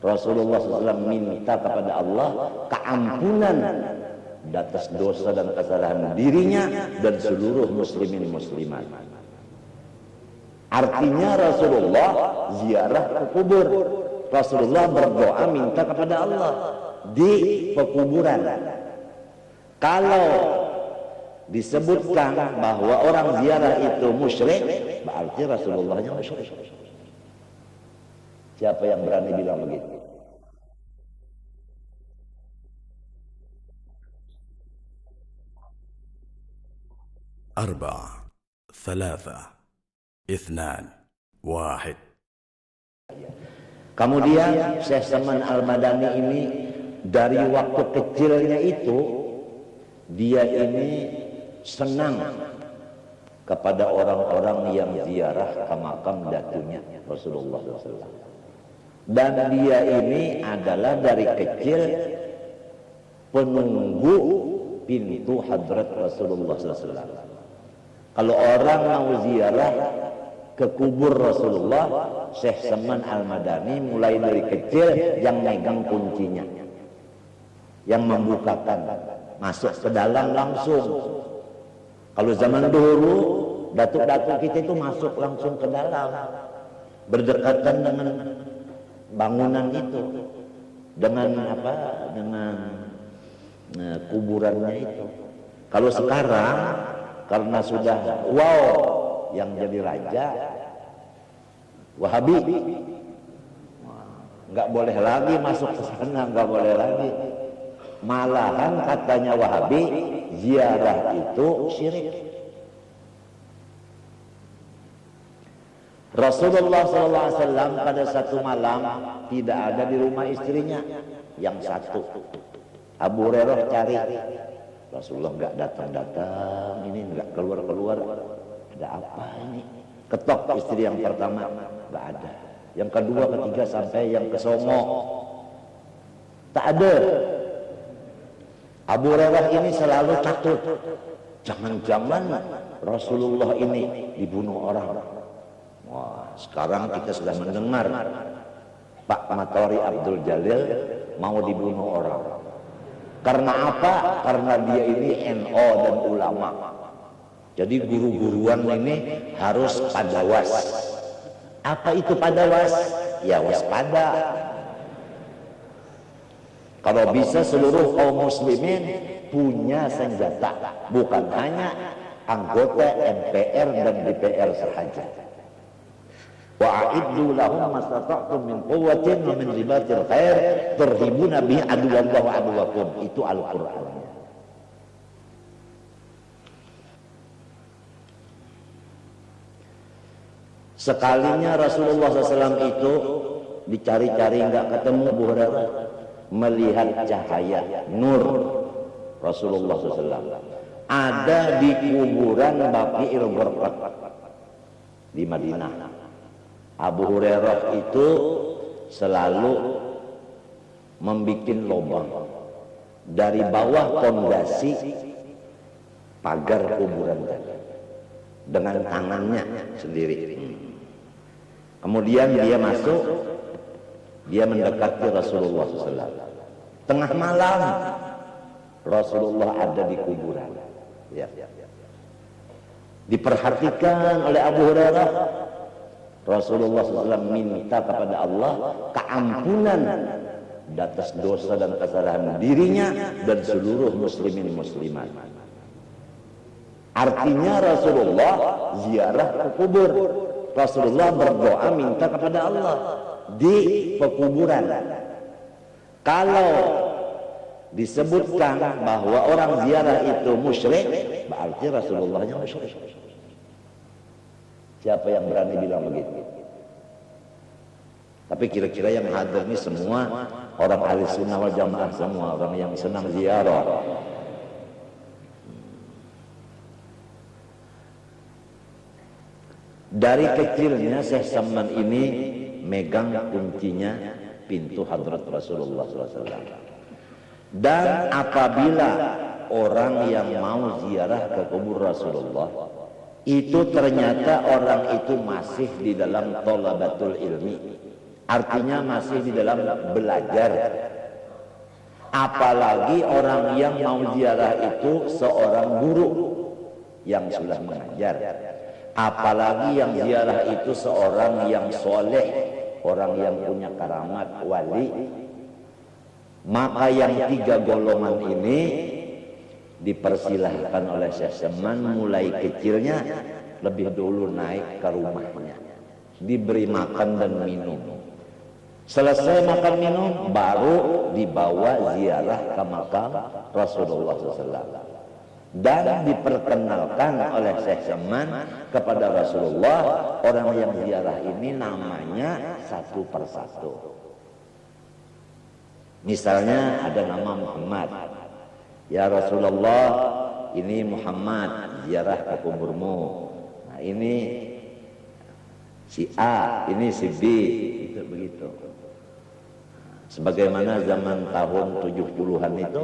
Rasulullah SAW minta kepada Allah keampunan atas dosa dan kesalahan dirinya dan seluruh muslimin muslimat. Artinya Rasulullah ziarah ke kubur. Rasulullah berdoa minta kepada Allah di pekuburan. Kalau disebutkan bahwa orang ziarah itu musyrik, berarti Rasulullahnya musyrik. Siapa yang berani bilang begitu? أربعة ثلاثة اثنان واحد. Kemudian Syekh Salman Al-Madani ini dari waktu kecilnya itu dia ini senang kepada orang-orang yang ziarah ke makam datunya Rasulullah SAW. Dan dia ini adalah dari kecil penunggu pintu hadrat Rasulullah SAW. Kalau orang mau ziarah ke kubur Rasulullah, Syekh Salman Al-Madani mulai dari kecil yang megang kuncinya, yang membukakan, masuk ke dalam langsung. Kalau zaman dulu datuk-datuk kita itu masuk langsung ke dalam, berdekatan dengan bangunan itu, dengan apa? Dengan kuburannya itu. Kalau sekarang karena sudah yang jadi raja Wahabi, nggak boleh lagi masuk ke sana, nggak boleh lagi. Malahan katanya Wahabi ziarah itu syirik. Rasulullah SAW pada satu malam tidak ada di rumah istrinya yang satu. Abu Hurairah cari, Rasulullah nggak datang-datang, ini nggak keluar-keluar. Ada apa ini? Ketok istri yang pertama, nggak ada. Yang kedua, ketiga, sampai yang kesongo, tak ada. Abu Hurairah ini selalu takut, jangan-jangan Rasulullah ini dibunuh orang. Wah, sekarang kita sudah mendengar Pak Matori Abdul Jalil mau dibunuh orang. Karena apa? Karena dia ini NO dan ulama. Jadi guru-guruan ini harus padawas. Apa itu padawas? Ya waspada. Kalau bisa seluruh kaum muslimin punya senjata, bukan hanya anggota MPR dan DPR saja. Wa'iddu lahum mastata'tum min quwwatin wa min ribatil khair turhibuna bihi aduwallahu wa aduwakum. Itu Al-Qur'an. Sekalinya Rasulullah SAW itu dicari-cari nggak ketemu, Abu Hurairah melihat cahaya nur Rasulullah SAW ada di kuburan Baqi'il Gharqad di Madinah. Abu Hurairah itu selalu membuat lubang dari bawah pondasi pagar kuburan tadi dengan tangannya sendiri. Kemudian dia masuk, dia mendekati Rasulullah SAW. Tengah malam Rasulullah ada di kuburan. Ya. Diperhatikan oleh Abu Hurairah. Rasulullah SAW minta kepada Allah keampunan atas dosa dan kesalahan dirinya dan seluruh muslimin muslimat. Artinya Rasulullah ziarah ke kubur. Rasulullah berdoa minta kepada Allah di pekuburan. Kalau disebutkan bahwa orang ziarah itu musyrik, berarti Rasulullahnya musyrik. Siapa yang berani bilang begitu? Tapi kira-kira yang hadir ini semua orang ahli sunnah wal jamaah, semua orang yang senang ziarah. Dari kecilnya Syekh Salman ini megang kuncinya pintu hadrat Rasulullah SAW. Dan apabila orang yang mau ziarah ke kubur Rasulullah itu ternyata orang itu masih di dalam thalabatul ilmi, Artinya masih di dalam belajar. Apalagi orang yang mau ziarah itu seorang guru yang sudah mengajar. Apalagi yang ziarah itu seorang yang soleh, orang yang punya karamat wali. Maka yang tiga golongan ini dipersilahkan oleh Syekh Saman mulai kecilnya lebih dulu naik ke rumahnya, diberi makan dan minum. Selesai makan minum baru dibawa ziarah ke makam Rasulullah SAW. Dan diperkenalkan oleh Syekh Saman kepada Rasulullah orang yang ziarah ini namanya satu persatu. Misalnya ada nama Muhammad. Ya Rasulullah, ini Muhammad ziarah ke kuburmu. Nah ini si A, ini si B, itu begitu. Sebagaimana zaman tahun 70-an itu,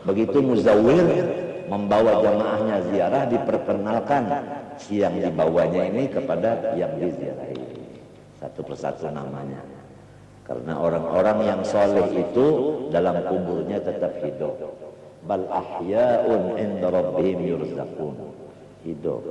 begitu muzawir membawa jamaahnya ziarah, diperkenalkan si yang dibawanya ini kepada yang diziarahi. Satu persatu namanya. Karena orang-orang yang soleh itu dalam kuburnya tetap hidup. Bal ahya'un inda rabbihim yurzaqun. Hidup.